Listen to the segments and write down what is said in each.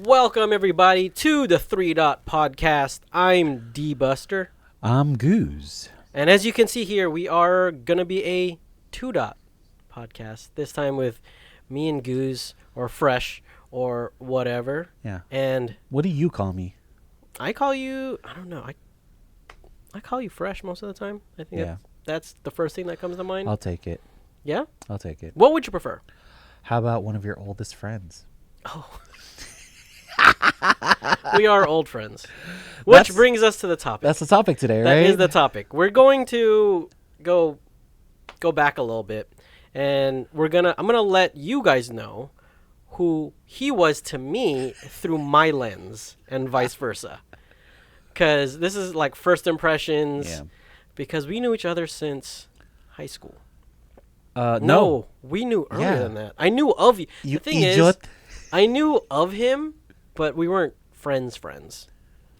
Welcome, everybody, to the 3 Dot Podcast. I'm DBuster. I'm Gooz. And as you can see here, we are going to be a 2 Dot Podcast. This time with me and Gooz, or Fresh, or whatever. Yeah. And what do you call me? I call you, I don't know, I call you Fresh most of the time. I think that's the first thing that comes to mind. I'll take it. Yeah? I'll take it. What would you prefer? How about one of your oldest friends? Oh. We are old friends. Which brings us to the topic. That's the topic today, right? That is the topic. We're going to go back a little bit, and I'm gonna let you guys know who he was to me through my lens, and vice versa. Because this is like first impressions. Yeah. Because we knew each other since high school. No, we knew earlier than that. I knew of you. The thing is, I knew of him, but we weren't friends.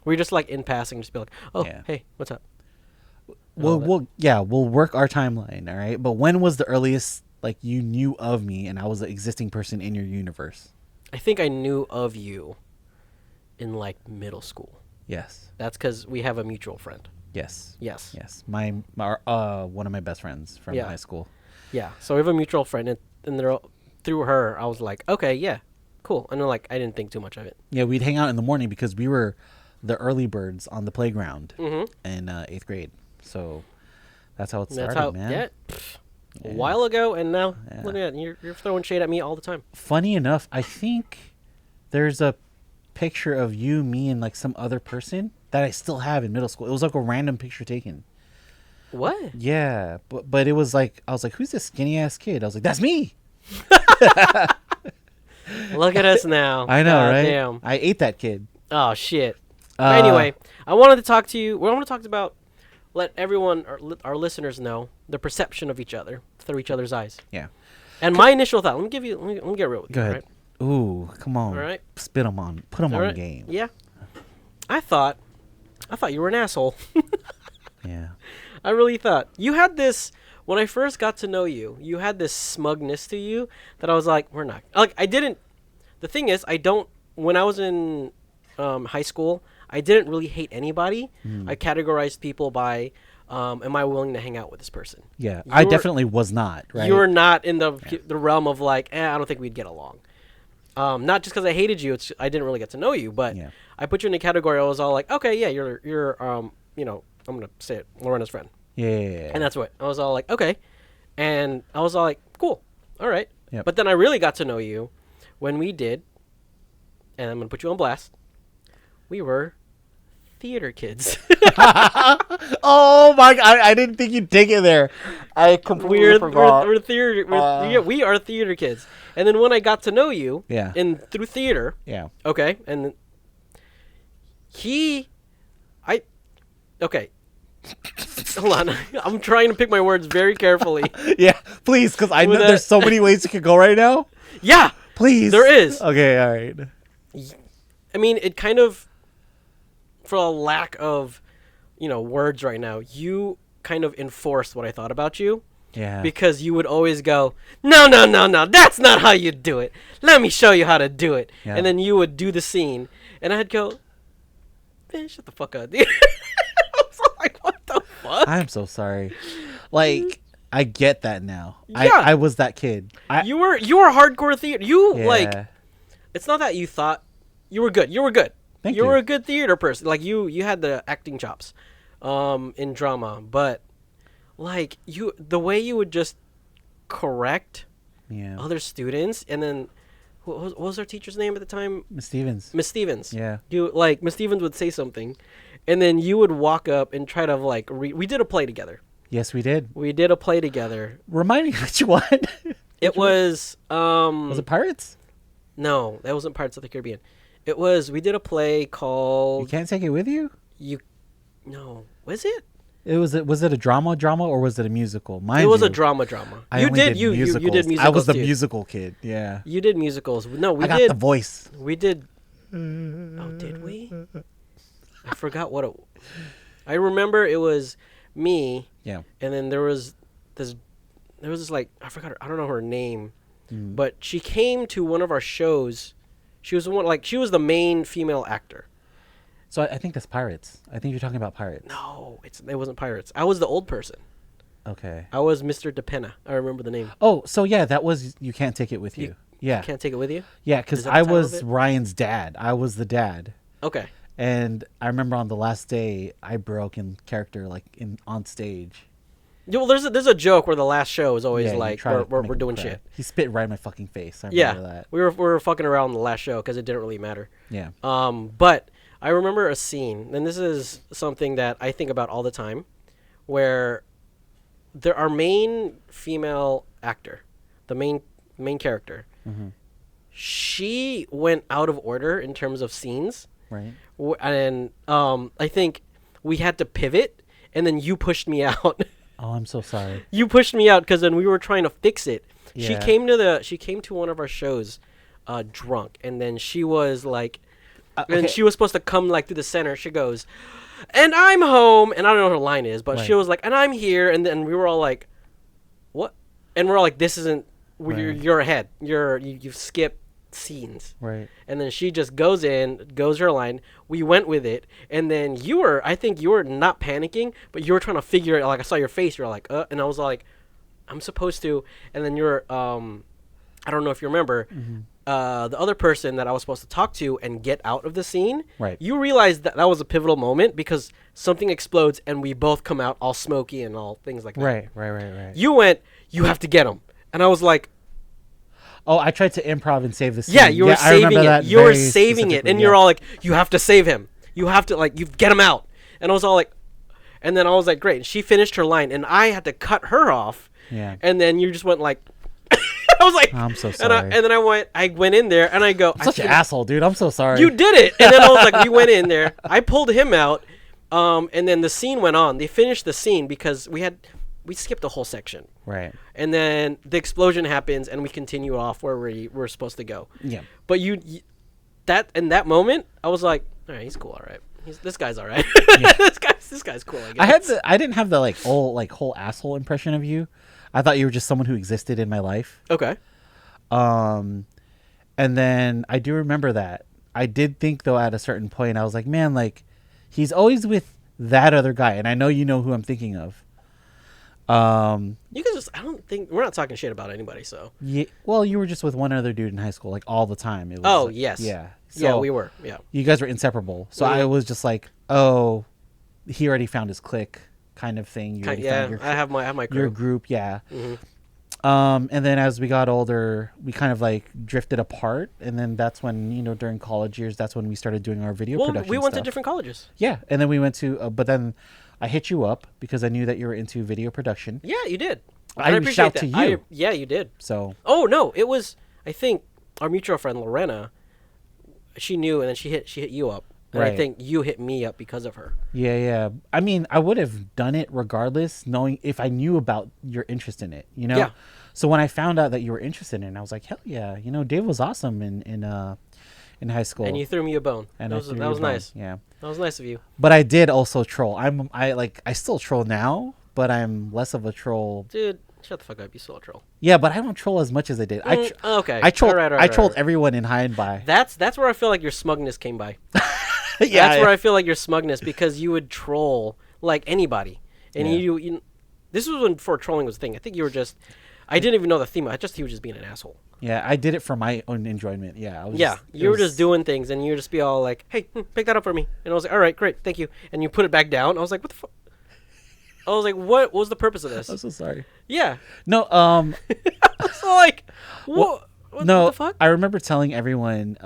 We were just like in passing, just be like, "Oh, hey, what's up?" We'll work our timeline, all right? But when was the earliest like you knew of me and I was the existing person in your universe? I think I knew of you in like middle school. Yes. That's because we have a mutual friend. Yes. My one of my best friends from high school. Yeah. So we have a mutual friend, and through her, I was like, okay, yeah, cool. And then like I didn't think too much of it. Yeah, we'd hang out in the morning because we were the early birds on the playground in 8th grade. So that's how it started, man. Yeah. A while ago, and now look at that. You're throwing shade at me all the time. Funny enough, I think there's a picture of you, me, and like some other person that I still have in middle school. It was like a random picture taken. What? Yeah, but it was like, I was like, who's this skinny ass kid? I was like, that's me. Look at us now. I know, right? Damn. I ate that kid. Oh shit. Anyway, I wanted to talk to you. We want to talk about, let everyone, our listeners know the perception of each other through each other's eyes. Yeah. And my initial thought. Let me get real with you. Go ahead. Right? Ooh, come on. All right. Spit them on. Put them on game. Yeah. I thought you were an asshole. Yeah. I really thought. You had this, when I first got to know you, you had this smugness to you that I was like, we're not. Like, I didn't. The thing is, when I was in high school, I didn't really hate anybody. I categorized people by, am I willing to hang out with this person? Yeah. I definitely was not, right? You were not in the realm of like, I don't think we'd get along. Not just because I hated you, I didn't really get to know you, but I put you in a category. I was all like, okay, yeah, you're I'm gonna say it, Lorena's friend. Yeah. And that's what I was all like, okay, and I was all like, cool, all right. Yep. But then I really got to know you when we did, and I'm gonna put you on blast. We were theater kids. Oh my god! I didn't think you'd take it there. I completely forgot. We're theater. We are theater kids. And then when I got to know you, through theater, okay, and okay. Hold on, I'm trying to pick my words very carefully. Yeah, please, because I know there's so many ways you could go right now. Yeah, please. There is. Okay, all right. I mean, it kind of, for a lack of, words right now, you kind of enforced what I thought about you. Yeah. Because you would always go, no, that's not how you do it. Let me show you how to do it. Yeah. And then you would do the scene, and I'd go, man, shut the fuck up, dude. I was like, what the fuck? I'm so sorry. Like, I get that now. Yeah. I was that kid. You were hardcore theater. Like, it's not that you thought you were good. You were good. Thank you. You were a good theater person. Like, you had the acting chops in drama, but like the way you would just correct other students, and then what was our teacher's name at the time? Miss Stevens. Yeah. Miss Stevens would say something, and then you would walk up and try to like we did a play together. Yes, we did. We did a play together. Remind me which one. It was was it Pirates? No, that wasn't Pirates of the Caribbean. We did a play called You Can't Take It With You? No. Was it? Was it a drama, or was it a musical? It was a drama. You did musicals. I was the musical kid. Yeah. You did musicals. No, we did. I got the voice. We did. Oh, did we? I forgot what it. I remember it was me. Yeah. And then there was this like, I forgot her, I don't know her name, but she came to one of our shows She was she was the main female actor. So I think that's Pirates. I think you're talking about Pirates. No, it wasn't Pirates. I was the old person. Okay. I was Mr. DePenna. I remember the name. Oh, so yeah, that was You Can't Take It With You. Yeah. Can't Take It With You? Yeah, because Is that the I title of was it? Ryan's dad. I was the dad. Okay. And I remember on the last day, I broke in character, like on stage. Yeah, well, there's a joke where the last show is always Yeah, you like try to we're make him doing cry. shit. He spit right in my fucking face. I remember that. We were fucking around the last show because it didn't really matter. Yeah. But I remember a scene, and this is something that I think about all the time, where our main female actor, the main character, she went out of order in terms of scenes, Right. and I think we had to pivot, and then you pushed me out. Oh, I'm so sorry. You pushed me out because then we were trying to fix it. She Yeah. came to one of our shows, drunk, and then she was like. Okay. And she was supposed to come like through the center. She goes, and I'm home. And I don't know what her line is, but she Right. was like, and I'm here. And then we were all like, what? And we're all like, this isn't. Right. You're ahead. You've skipped scenes. Right. And then she just goes her line. We went with it. And then I think you were not panicking, but you were trying to figure it. Like I saw your face. You're like, and I was like, I'm supposed to. And then you're, I don't know if you remember. The other person that I was supposed to talk to and get out of the scene, Right. you realized that was a pivotal moment because something explodes and we both come out all smoky and all things like that. Right. You went, you have to get him. And I was like, Oh, I tried to improv and save the scene. yeah, you were I remember saving it. that You were very saving it. specifically, And yeah. you're all like, you have to save him. You have to, you get him out. And I was all like, and then I was like, great. And she finished her line and I had to cut her off. Yeah. And then you just went like, I was like, I'm so and sorry. then I went in there and I go, I'm such an asshole, dude. I'm so sorry. You did it. And then I was like, we went in there. I pulled him out. And then the scene went on. They finished the scene because we skipped the whole section. Right. And then the explosion happens and we continue off where we were supposed to go. Yeah. But that in that moment, I was like, all right, he's cool. All right. This guy's all right. Yeah. this guy's cool. I guess. I didn't have the whole asshole impression of you. I thought you were just someone who existed in my life. Okay. And then I do remember that. I did think though at a certain point I was like, man, like he's always with that other guy, and I know you know who I'm thinking of. You can just. I don't think we're not talking shit about anybody. So. Yeah, well, you were just with one other dude in high school, like all the time. It was Oh like, yes. yeah. Yeah, So we were. Yeah. you guys were inseparable. So Mhm. I was just like, oh, he already found his clique, kind of thing. You already Yeah. found I have my crew. your group, yeah. Mhm. And then as we got older, we kind of like drifted apart, and then that's when during college years, that's when we started doing our video Well, production. we went to stuff. different colleges. Yeah, and then we went to, but then I hit you up because I knew that you were into video production. Yeah, you did. I And reached out appreciate to that. you. Yeah, you did. So Oh no, it was. I think our mutual friend Lorena. She knew, and then she hit you up, and I Right. think you hit me up because of her. yeah. I mean, I would have done it regardless, knowing if I knew about your interest in it. Yeah. So when I found out that you were interested in it, I was like, hell yeah. Dave was awesome in high school. And you threw me a bone. And that I was threw that you was a bone. nice. Yeah. That was nice of you. But I did also troll. I still troll now, but I'm less of a troll. Dude, shut the fuck up. You still a troll. Yeah, but I don't troll as much as I did. Okay. I trolled. All right, I trolled right. everyone in high and by. That's where I feel like your smugness came by. Yeah, That's where I feel like your smugness, because you would troll like anybody, and Yeah. you. This was when before trolling was a thing. I think you were just. I didn't even know the theme. He was just being an asshole. Yeah, I did it for my own enjoyment. Yeah, You were just doing things, and you would just be all like, "Hey, pick that up for me," and I was like, "All right, great, thank you," and you put it back down. I was like, "What the fuck?" I was like, "What was the purpose of this?" I'm so sorry. Yeah. No, So like, what no. the fuck? I remember telling everyone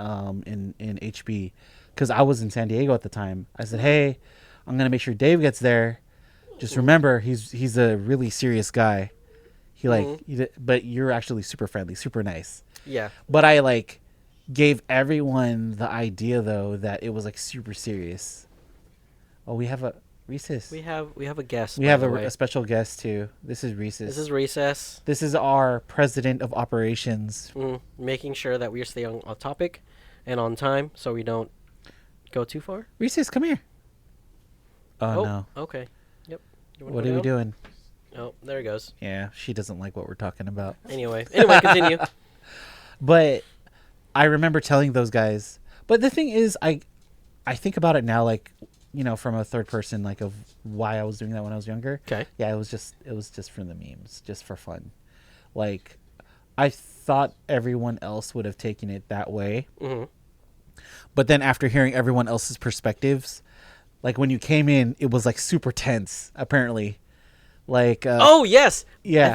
in HB, because I was in San Diego at the time. I said, "Hey, I'm gonna make sure Dave gets there. Just remember, he's a really serious guy. But you're actually super friendly, super nice. Yeah. But I gave everyone the idea though that it was super serious. Oh, we have a Recess. We have a guest. We by have the a way. special guest too. This is Recess. This is Recess. This is our president of operations. Making sure that we stay on topic and on time, so we don't go too far. Recess, come here. Oh no. Okay. Yep. You wanna What go are we down? doing? Oh, there he goes. Yeah, she doesn't like what we're talking about. Anyway, continue. But I remember telling those guys. But the thing is, I think about it now, like, from a third person, like, of why I was doing that when I was younger. Okay. Yeah, it was just for the memes, just for fun. Like, I thought everyone else would have taken it that way. Mm-hmm. But then after hearing everyone else's perspectives, like, when you came in, it was like super tense, apparently. Like, oh yes. yeah.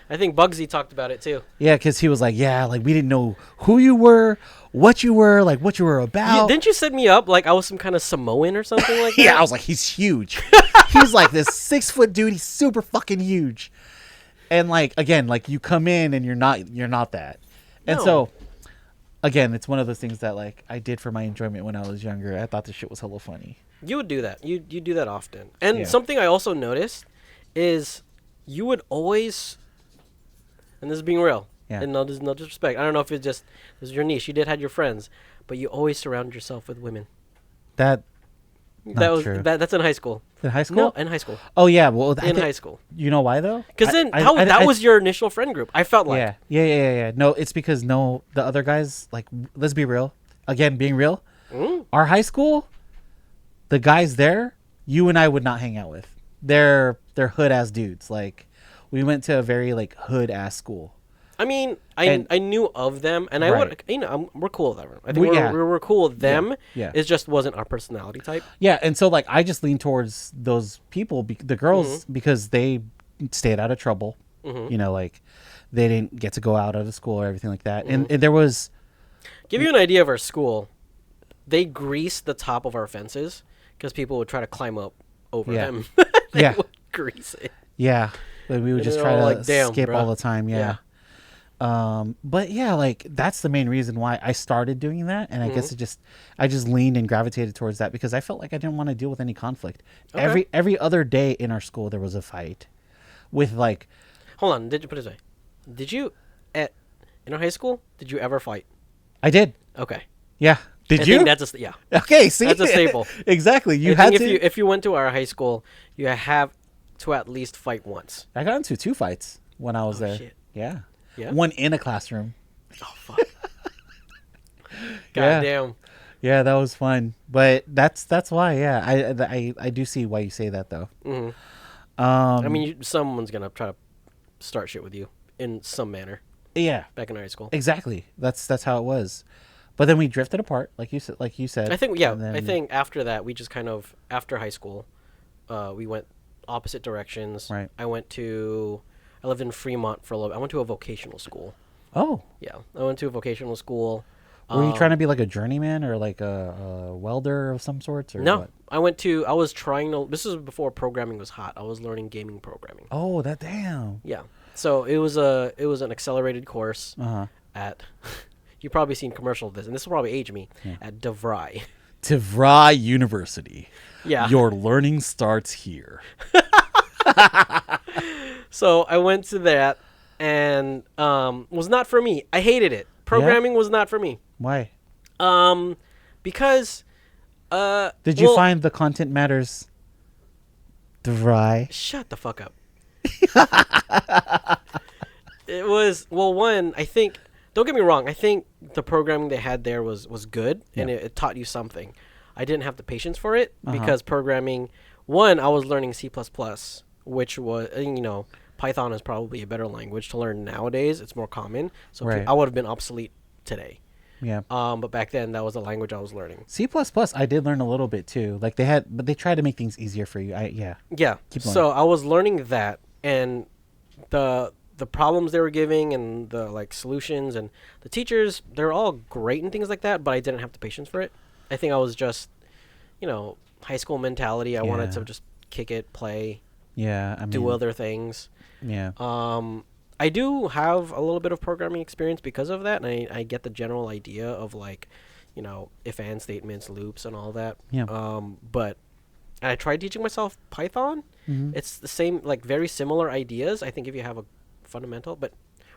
I think Bugsy talked about it too. Yeah, because he was like, yeah, like, we didn't know who you were, what you were about. Yeah, didn't you set me up like I was some kind of Samoan or something like that? Yeah, I was like, he's huge. He's like this 6-foot dude. He's super fucking huge. And like, again, like, you come in and you're not that. And No. so, again, it's one of those things that, like, I did for my enjoyment when I was younger. I thought this shit was hella funny. You would do that. You do that often. And Yeah. something I also noticed is you would always, and this is being real, Yeah. and no disrespect. I don't know if it's just this is your niche. You did had your friends, but you always surround yourself with women. That That was true. that's in high school. in high school? No, in high school. Oh yeah, well, In high school. You know why though? Because then I- that I- was your initial friend group. I felt like. Yeah. No, it's because the other guys, like, let's be real. Again, being real, our high school, the guys there, you and I would not hang out with. They're hood ass dudes. Like, we went to a very, like, hood ass school. I mean, And- I knew of them, and I Right. would, we're cool with them. I think Yeah. we're cool with them. Yeah. It just wasn't our personality type. Yeah, and so, like, I just leaned towards those people, the girls, because they stayed out of trouble. Like, they didn't get to go out of school or everything like that. And there was, Give you an idea of our school, they greased the top of our fences because people would try to climb up over Yeah. them. They Yeah. would grease it. yeah, like, we would And just they're try all to like, "Damn, skip bruh." all the time. Yeah. But yeah, like, that's the main reason why I started doing that. And I guess I just leaned and gravitated towards that because I felt like I didn't want to deal with any conflict. Okay. Every other day in our school, there was a fight with, like, Hold on, did you put it this way? Did you in our high school? Did you ever fight? I did. Okay. Yeah. Did I you? think that's yeah. Okay, see, That's a staple. Exactly. You I had think to. if you went to our high school, you have to at least fight once. I got into 2 fights when I was there. shit. Yeah. Yeah? One in a classroom. Oh fuck. God Yeah. damn. Yeah, that was fun. But that's why. Yeah, I do see why you say that though. I mean, someone's gonna try to start shit with you in some manner. Yeah, Back in high school. exactly. That's how it was. But then we drifted apart, like you said. I think yeah. and then- I think after that we just kind of after high school, we went opposite directions. Right. I lived in Fremont for a little. I went to a vocational school. Oh, Yeah, I went to a vocational school. were you trying to be like a journeyman or like a welder of some sorts? Or No, what? I was trying to. This is before programming was hot. I was learning gaming programming. Oh, that damn. Yeah. So it was an accelerated course at. You've probably seen commercial of this, and this will probably age me at DeVry. DeVry University. Yeah. Your learning starts here. So I went to that, and was not for me. I hated it. Programming was not for me. Why? Because Did you find the content matters? DeVry. Shut the fuck up. It was one. I think. Don't get me wrong. I think the programming they had there was good, and it taught you something. I didn't have the patience for it because programming. One, I was learning C++, which was Python is probably a better language to learn nowadays. It's more common, so Right. I would have been obsolete today. Yeah. But back then, that was the language I was learning. C++, I did learn a little bit too. Like but they tried to make things easier for you. Yeah. Yeah. Keep going. So I was learning that, and the problems they were giving, and the solutions, and the teachers, they're all great and things like that. But I didn't have the patience for it. I think I was just, high school mentality. I wanted Yeah. to just kick it, play, Yeah. I mean, do other things. Yeah. I do have a little bit of programming experience because of that, and I get the general idea of if and statements, loops, and all that. Yeah. But I tried teaching myself Python. Mm-hmm. It's the same, very similar ideas. I think if you have a fundamental, but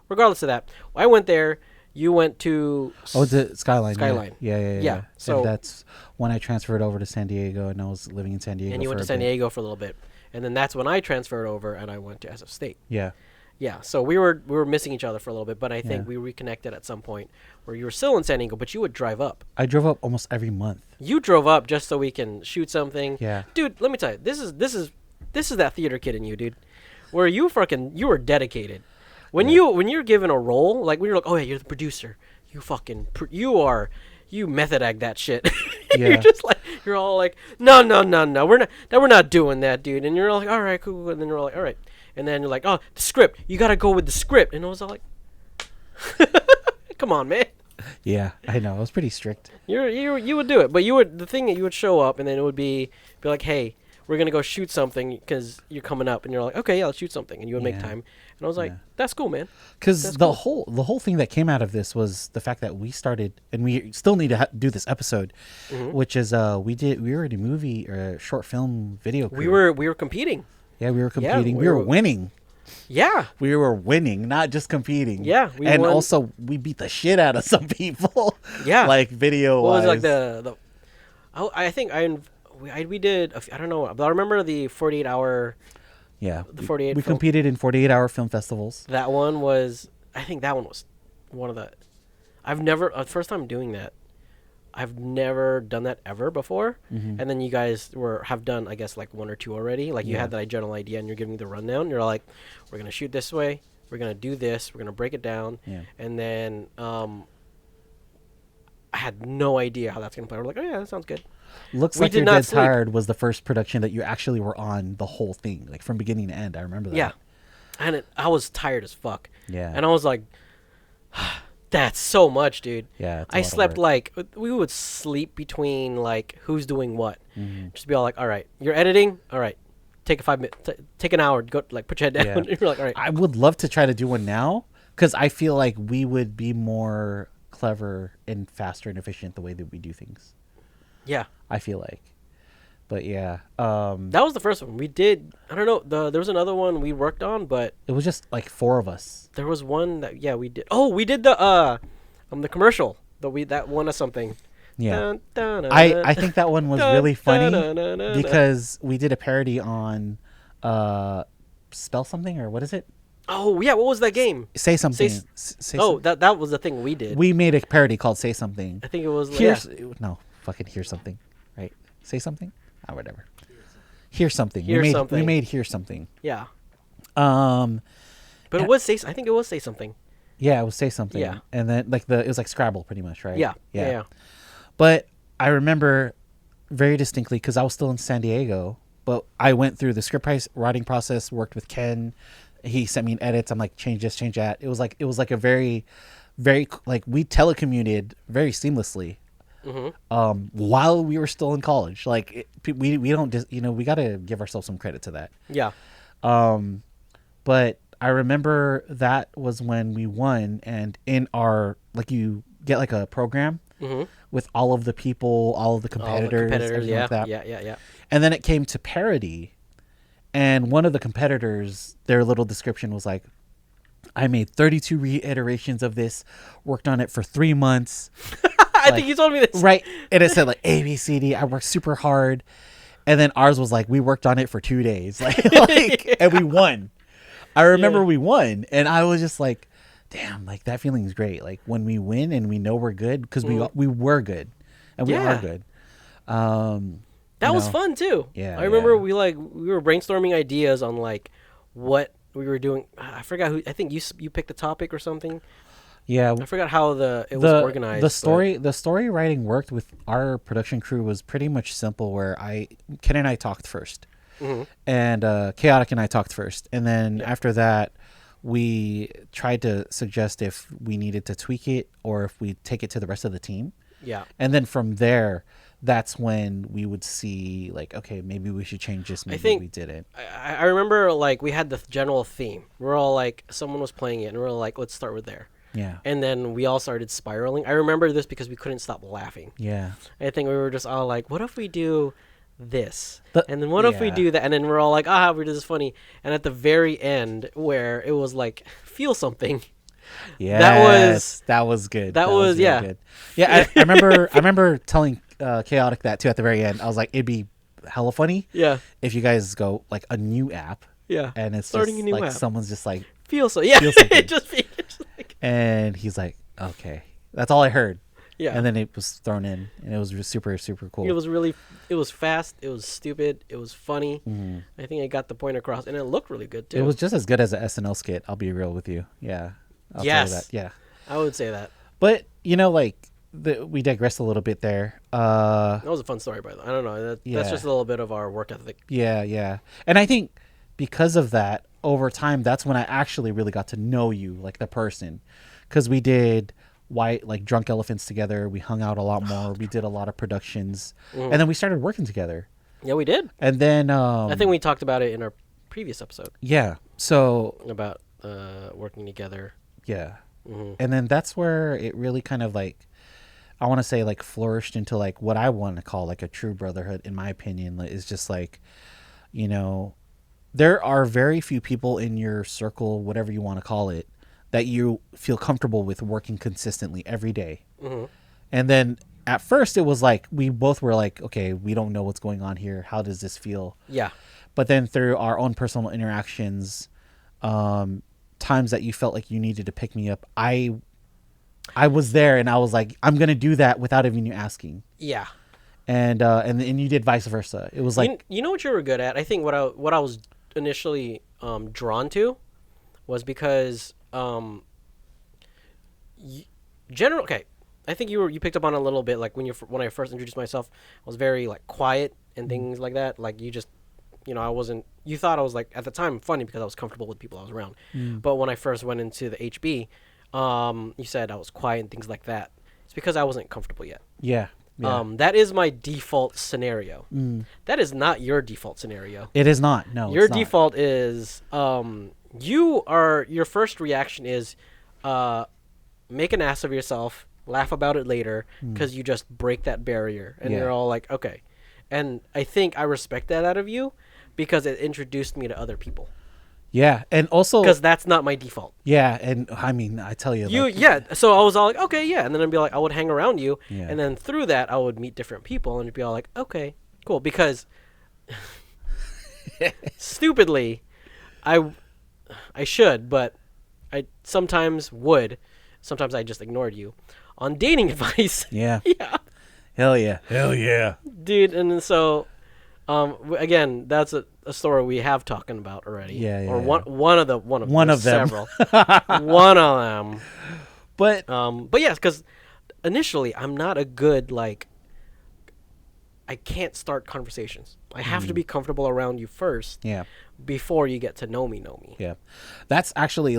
regardless of that, I went there. You went to Oh, it's a Skyline. Skyline. Yeah. Yeah, so- So that's when I transferred over to San Diego, and I was living in San Diego. and you went for to a San bit. Diego for a little bit, and then that's when I transferred over and I went to SF State. Yeah. Yeah, so we were missing each other for a little bit, but I think Yeah. we reconnected at some point where you were still in San Diego, but you would drive up. I drove up almost every month. You drove up just so we can shoot something. Yeah. Dude, let me tell you, this is that theater kid in you, dude. Where you were dedicated. When you're given a role, like when you're like, oh yeah, you're the producer. You method act that shit. Yeah. You're just like, you're all like, no, we're not doing that, dude. And you're all like, all right, cool. And then you're all like, all right. And then you're like, oh, the script. You got to go with the script. And I was all like, come on, man. Yeah, I know. I was pretty strict. You would do it, but the thing that you would show up, and then it would be like, hey, we're gonna go shoot something because you're coming up, and you're like, okay, yeah, let's shoot something, and you would make Yeah. time. And I was like, Yeah. that's cool, man. Because That's the cool. whole thing that came out of this was the fact that we started, and we still need to do this episode, which is we were in a movie or a short film video. We crew. were competing. Yeah, we were competing. we We were were- winning. Yeah, We were winning, not just competing. Yeah, we and won. also we beat the shit out of some people. Yeah. like video what was wise. like the I think we did I don't know, but I remember the 48-hour. Yeah, the 48 We film- competed in 48-hour film festivals. That one was, I think that one was one of the. I've never first time doing that. I've never done that ever before. Mm-hmm. And then you guys have done, I guess, like one or two already. Like you Yeah. had that general idea, and you're giving me the rundown. You're like, we're gonna shoot this way. We're gonna do this. We're gonna break it down. Yeah. And then I had no idea how that's gonna play. We're like, oh yeah, that sounds good. Looks We like did You're not Dead sleep. Tired was the first production that you actually were on the whole thing, like from beginning to end. I remember that. Yeah. And I was tired as fuck. Yeah. And I was like, that's so much, dude. Yeah, it's a I lot of slept work. like, we would sleep between like who's doing what. Mm-hmm. Just be all like, all right, you're editing. All right, take a 5 minute, take an hour. Go like put your head down. Yeah. You're like, all right. I would love to try to do one now because I feel like we would be more clever and faster and efficient the way that we do things. Yeah, I feel like, but yeah, that was the first one we did. I don't know. There was another one we worked on, but it was just like 4 of us. there was one that we did. Oh, we did the commercial. That one or something. Yeah, Dun, dun, dun, I think that one was dun, really funny dun, dun, dun, dun. because we did a parody on spell something, or what is it? Oh yeah, what was that game? Say something. Say Say Oh, something. that was the thing we did. We made a parody called Say Something. I think it was Here's no fucking hear something, right? Say something, whatever. Hear something. Hear We something. made hear something. yeah. Um, But it was I think it was say something. yeah, it was say something. Yeah. and then it was like Scrabble, pretty much, right? Yeah. But I remember very distinctly because I was still in San Diego. But I went through the script writing process, worked with Ken. He sent me in edits. I'm like, change this, change that. It was like a very, very like we telecommuted very seamlessly. While we were still in college, like we don't just we got to give ourselves some credit to that. Yeah. But I remember that was when we won, and in our you get like a program with all of the people, all of the competitors, everything yeah. like that. Yeah. And then it came to parody, and one of the competitors, their little description was like, I made 32 reiterations of this, worked on it for 3 months. I think you told me this. Right. And it said like A, B, C, D. I worked super hard. And then ours was like, we worked on it for 2 days. And we won. I remember we won. And I was just like, damn, like that feeling is great. Like when we win and we know we're good, because we were good. And we are good. That was fun too. Yeah, I remember yeah. we were brainstorming ideas on like what we were doing. I forgot who. I think you picked the topic or something. Yeah. I forgot how it was organized. The story writing worked with our production crew was pretty much simple. Where Ken and I talked first, and Chaotic and I talked first, and then after that, we tried to suggest if we needed to tweak it or if we take it to the rest of the team. Yeah. And then from there, that's when we would see like, okay, maybe we should change this. Maybe think we didn't. I remember like we had the general theme. We're all like someone was playing it, and we're all like, let's start with there. Yeah. And then we all started spiraling. I remember this because we couldn't stop laughing. Yeah. I think we were just all like, what if we do this? But- And then what if we yeah. do that? And then we're all like, we did this funny. And at the very end, where it was like, feel something. Yeah. that was good. That was really yeah. good. Yeah. I remember telling Chaotic that too at the very end. I was like, it'd be hella funny Yeah. if you guys go like a new app. Yeah. And it's Starting just a new like app. someone's just like feel so. Yeah, Feel something. it just like, And he's like, okay. That's all I heard. yeah. And then it was thrown in, and it was just super, super cool. It was fast. It was stupid. It was funny. Mhm. I think I got the point across, and it looked really good too. It was just as good as an SNL skit. I'll be real with you. Yeah. I'll tell you that. Yeah. I would say that. But like we digressed a little bit there. That was a fun story, by the way. I don't know. That's Yeah. just a little bit of our work ethic. Yeah. And I think because of that, over time, that's when I actually really got to know you, like the person, because we did Drunk Elephants together. We hung out a lot more. We did a lot of productions, and then we started working together. Yeah, we did. And then I think we talked about it in our previous episode yeah. So about working together. yeah. Mm-hmm. And then that's where it really kind of I want to say flourished into what I want to call a true brotherhood, in my opinion. Is just there are very few people in your circle, whatever you want to call it, that you feel comfortable with working consistently every day. Mm-hmm. And then at first it was we both were okay, we don't know what's going on here. How does this feel? Yeah. But then through our own personal interactions, times that you felt like you needed to pick me up, I was there, and I was like, I'm going to do that without even you asking. Yeah. And you did vice versa. It was you know what you were good at? I think what I was initially drawn to was because okay, I think you picked up on it a little bit, when I first introduced myself, I was very quiet and things like that. You just I wasn't, you thought I was at the time funny because I was comfortable with people I was around. But when I first went into the HB, you said I was quiet and things like that. It's because I wasn't comfortable yet. yeah. That is my default scenario. That is not your default scenario. It is not. No, Your it's not. default is your first reaction is make an ass of yourself, laugh about it later, because you just break that barrier, and you're all like, okay. And I think I respect that out of you because it introduced me to other people. Yeah, and also Because that's not my default. yeah, and I mean, I tell you, So I was all like, okay, yeah, and then I'd be like, I would hang around you, Yeah. and then through that I would meet different people, and it'd be all like, okay, cool, because stupidly, I should, but I sometimes would, sometimes I just ignored you on dating advice. yeah, Yeah, hell yeah, dude, and then so. Again, that's a story we have talking about already. Yeah, or yeah. one of them. Several. One of them. But But yes, because initially I'm not a good I can't start conversations. I have to be comfortable around you first. yeah, Before you get to know me. yeah, that's actually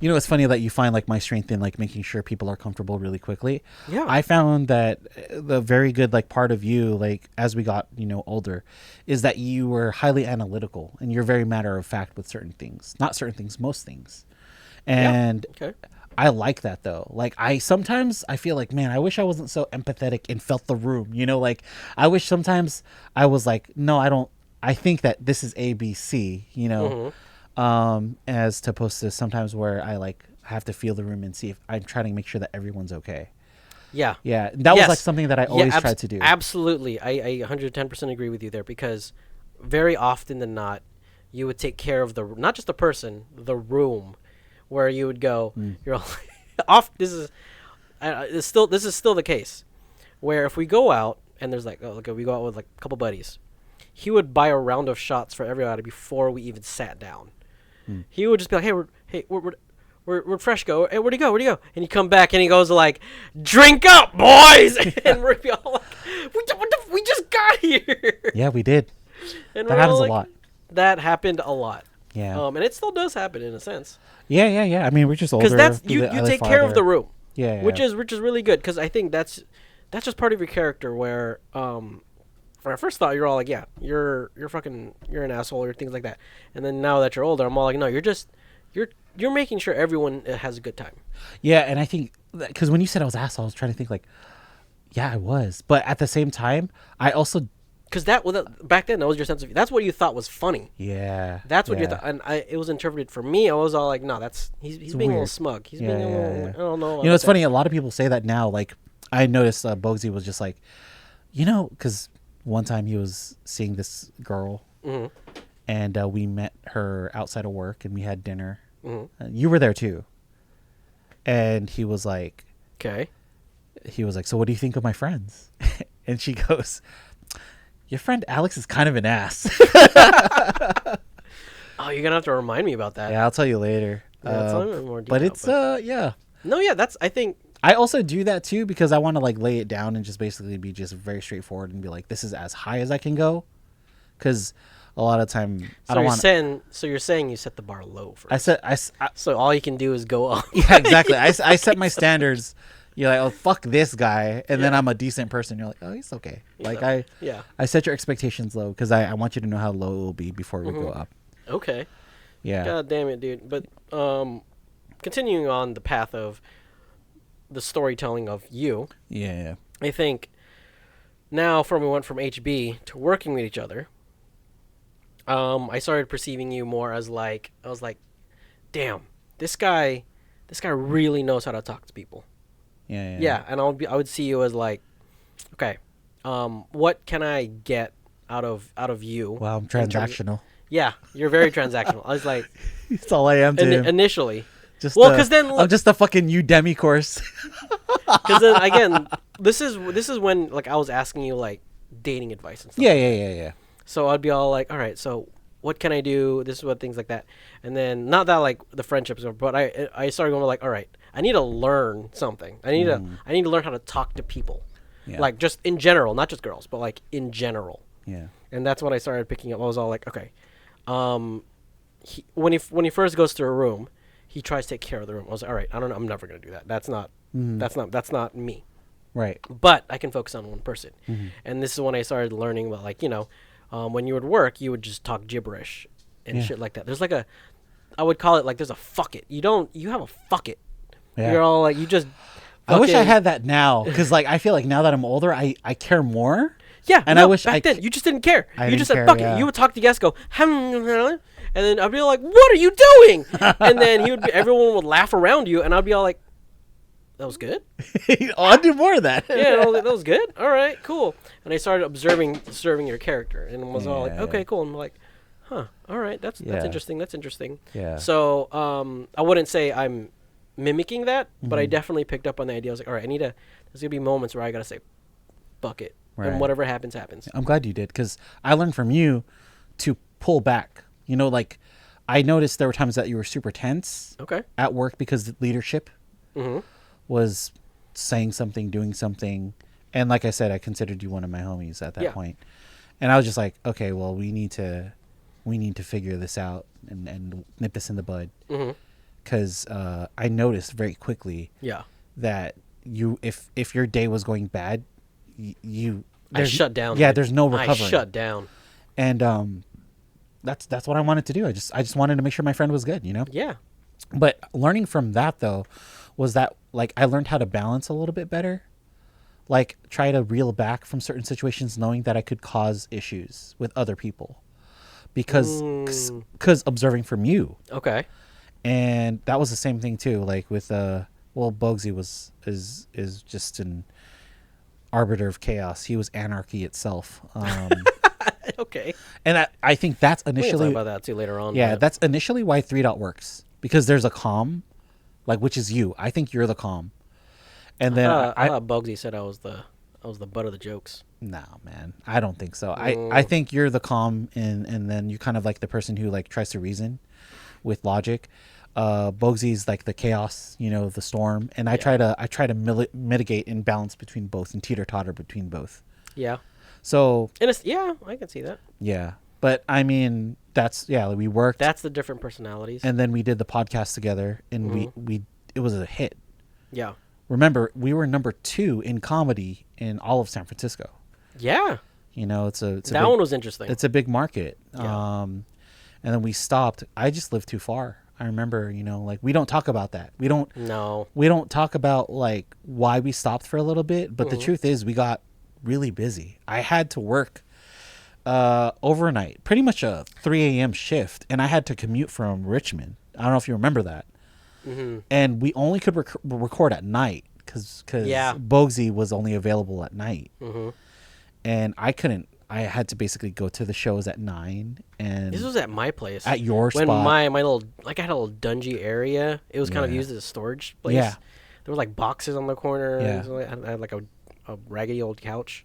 it's funny that you find my strength in making sure people are comfortable really quickly. Yeah. I found that the very good part of you as we got older is that you were highly analytical, and you're very matter of fact with certain things, not certain things, most things. And Okay. I like that though. I sometimes I feel man, I wish I wasn't so empathetic and felt the room. I wish sometimes I was no, I don't. I think that this is ABC. As opposed to sometimes where I have to feel the room and see if I'm trying to make sure that everyone's okay. Yeah. Yeah, that Yes. was something that I always tried to do. Absolutely. I 110% agree with you there, because very often than not, you would take care of not just the person, the room, where you would go, you're all off. This is still the case, where if we go out and there's we go out with a couple buddies, he would buy a round of shots for everybody before we even sat down. He would just be like, hey, we're fresh. Go. Hey, where'd he go? And he come back and he goes drink up, boys. And we're all like, we just got here. Yeah, we did. And That we're happens all a lot. That happened a lot. Yeah. And it still does happen in a sense. Yeah. I mean, we're just older. Because that's you take care of the room. Yeah. Which is really good, because I think that's just part of your character where when I first thought, you're all like, yeah, you're an asshole or things like that. And then now that you're older, I'm all like, no, you're making sure everyone has a good time. Yeah, and I think because when you said I was asshole, I was trying to think yeah, I was, but at the same time, I also because back then that was your sense of, that's what you thought was funny. Yeah, That's what you thought, and it was interpreted for me. I was all like, no, he's being weird. a little smug. He's being a little, I don't know. It's funny. A lot of people say that now. I noticed Bogsy was just because one time he was seeing this girl, and we met her outside of work, and we had dinner, You were there too. And he was like, Okay. so what do you think of my friends? And she goes, your friend Alex is kind of an ass. Oh, you're gonna have to remind me about that. Yeah, I'll tell you later. Yeah, tell me in more detail, but it's yeah. No, yeah, that's. I think. I also do that too because I want to like lay it down and just basically be just very straightforward and be like, this is as high as I can go. Because a lot of time I don't want. So you're saying you set the bar low first. I said so all you can do is go up. Yeah, exactly. I set my standards. You're like, oh fuck this guy, and then I'm a decent person. You're like, oh, he's okay. Like I set your expectations low because I want you to know how low it will be before we go up. Okay. Yeah. God damn it, dude. But continuing on the path of the storytelling of you. Yeah. I think now we went from HB to working with each other. I started perceiving you more as like I was like, damn, this guy really knows how to talk to people. Yeah, and I would see you as like, okay, what can I get out of you? Wow, I'm transactional. Yeah, you're very transactional. I was like, that's all I am to him. Initially. Because then I'm just a fucking Udemy course. Because then again, this is when like I was asking you like dating advice and stuff. Yeah. So I'd be all like, all right, so what can I do? This is what things like that, and then not that like the friendships, but I started going like, all right, I need to learn something. I need to learn how to talk to people, like just in general, not just girls, but like in general. Yeah. And that's when I started picking up. I was all like, okay, when he first goes to a room, he tries to take care of the room. I was like, all right, I don't know, I'm never gonna do that. That's not me. Right. But I can focus on one person. And this is when I started learning about like, when you would work, you would just talk gibberish and shit like that. There's like I would call it like there's a fuck it. You have a fuck it. Yeah. You're all like, you just. I wish I had that now because like I feel like now that I'm older, I care more. Yeah, and I wish back then you just didn't care. You just said care, fuck it. You would talk to guests, go, and then I'd be like, what are you doing? And then everyone would laugh around you, and I'd be all like, that was good. I'll do more of that. Yeah, that was good. All right, cool. And I started observing your character, and was all like, okay, cool. And I'm like, huh, all right, that's interesting. That's interesting. Yeah. So I wouldn't say I'm mimicking that, but I definitely picked up on the idea. I was like, all right, there's gonna be moments where I gotta say, fuck it. Right. And whatever happens, happens. I'm glad you did because I learned from you to pull back. Like I noticed there were times that you were super tense at work because the leadership was saying something, doing something. And like I said, I considered you one of my homies at that point. And I was just like, okay, well, we need to figure this out and nip this in the bud. Because I noticed very quickly that if your day was going bad, I shut down. Yeah, there's no recovery. I shut down. And that's what I wanted to do. I just wanted to make sure my friend was good, Yeah. But learning from that though was that like I learned how to balance a little bit better. Like try to reel back from certain situations knowing that I could cause issues with other people. Because observing from you. Okay. And that was the same thing too, like with Bogsy is just an arbiter of chaos. He was anarchy itself. Okay. And I think that's initially we'll talk about that too later on. Yeah, that's initially why 3 Dot works because there's a calm, like which is you. I think you're the calm. And then I thought Bugsy said I was the butt of the jokes. No, man, I don't think so. I think you're the calm, and then you kind of like the person who like tries to reason with logic. Bogsy's like the chaos, the storm, and I try to mitigate and balance between both and teeter totter between both. Yeah. So. I can see that. Yeah, but I mean we worked. That's the different personalities. And then we did the podcast together, and we it was a hit. Yeah. Remember, we were number 2 in comedy in all of San Francisco. Yeah. It's a that one was interesting. It's a big market. Yeah. And then we stopped. I just lived too far. I remember, like we don't talk about that. We don't talk about like why we stopped for a little bit. But the truth is we got really busy. I had to work overnight, pretty much a 3 a.m. shift. And I had to commute from Richmond. I don't know if you remember that. And we only could record at night because Bogsy was only available at night. And I couldn't I had to basically go to the shows at 9, and This was at my place. at your when spot. my little, like, I had a little dungy area. It was kind of Yeah. used as a storage place. Yeah. There were like boxes on the corner. Yeah. And so I had like a raggedy old couch.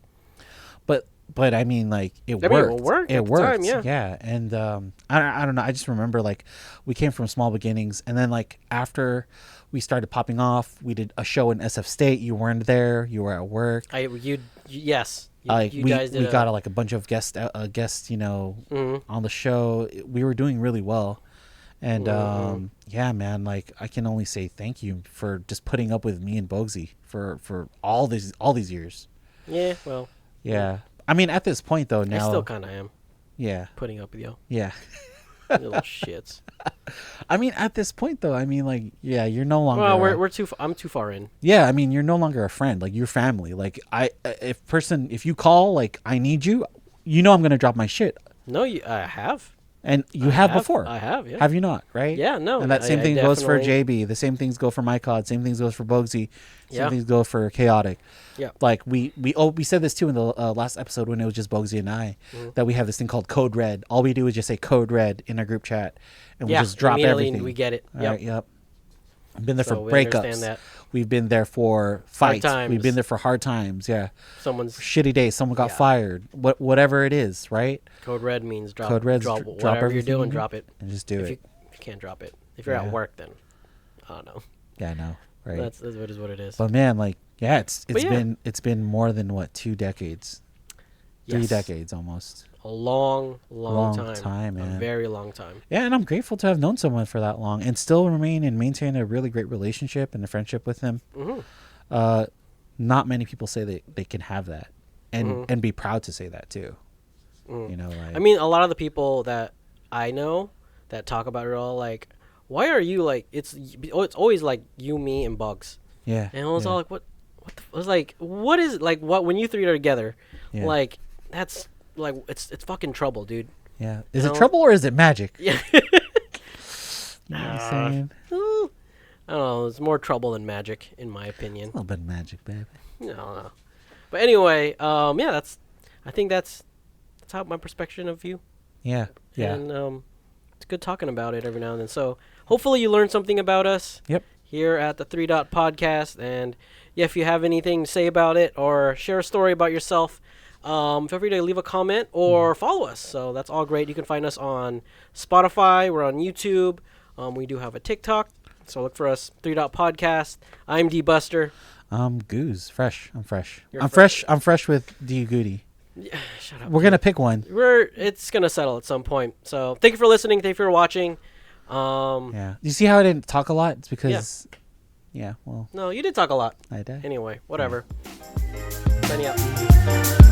But I mean, like, it I mean, worked. it worked It at the worked. time, yeah. Yeah. And I don't know. I just remember, like, we came from small beginnings, and then, like, after we started popping off, we did a show in SF State. You weren't there. You were at work. Yes. Like, You we guys did got like a bunch of guests, you know, on the show. We were doing really well. And yeah, man, like, I can only say thank you for just putting up with me and Bogsy for all these years. Yeah, well, Yeah. I mean, at this point, though, now. I still kind of am Yeah. putting up with you. Yeah. You little shits. I mean, at this point, though, I mean, like, yeah, you're no longer. Well, I'm too far in. Yeah, I mean, you're no longer a friend. Like, you're family. Like, if you call, like, I need you, you know I'm going to drop my shit. No, I have. And you have before. I have, yeah. Have you not, right? Yeah, no. And that same thing goes for definitely- JB. The same things go for MyCod. Same things goes for Bogsy. Same Yeah. things go for Chaotic. Yeah. Like, we said this, too, in the last episode when it was just Bogsy and I, that we have this thing called Code Red. All we do is just say Code Red in our group chat, and we just drop immediately everything. we get it. All Yep. right, yep. We've been there So for we breakups. understand that. We've been there for fights. times. We've been there for hard times. Yeah. Someone's Shitty days. Someone got Yeah. fired. Whatever it is, right? code red means drop. Code red's drop drop whatever you're everything you doing. do Drop it. And just do If it. you can't drop it. If you're Yeah. at work, then I don't know. Yeah, I know. Right. That's what is what it is. But man, like, yeah, yeah. it's been more than what, 2 decades, 3 Yes. decades almost. A long Long time. time, man. A very long time. Yeah, and I'm grateful to have known someone for that long and still remain and maintain a really great relationship and a friendship with him. Mm-hmm. Not many people say they can have that, and and be proud to say that too. Mm. You know, like, I mean, a lot of the people that I know that talk about it all, like, why are you like? It's always like you, me, and Bugs. yeah, And I was yeah, all like, what? I was like, what is like what when you three are together? yeah, Like, that's like it's fucking trouble, dude. yeah. Is you it know? trouble or is it magic? Yeah. You know what I'm saying? Ooh. I don't know. It's more trouble than magic, in my A opinion. little bit of magic, baby. No. But anyway, yeah, I think that's how my perspective of you. Yeah, yeah. And it's good talking about it every now and then. So hopefully you learned something about us. Yep. Here at the 3 Dot Podcast, and yeah, if you have anything to say about it or share a story about yourself, feel free to leave a comment or follow us. So that's all great. You can find us on Spotify. We're on YouTube. We do have a TikTok. So look for us, 3 Dot Podcast. I'm DBuster. Gooz, fresh. I'm fresh. You're I'm fresh. I'm fresh with D Goody. Yeah, shut up. We're gonna pick one. It's gonna settle at some point. So thank you for listening. Thank you for watching. Yeah. You see how I didn't talk a lot? It's because, yeah. Well, No, you did talk a lot. I did. Anyway, whatever. Signing out.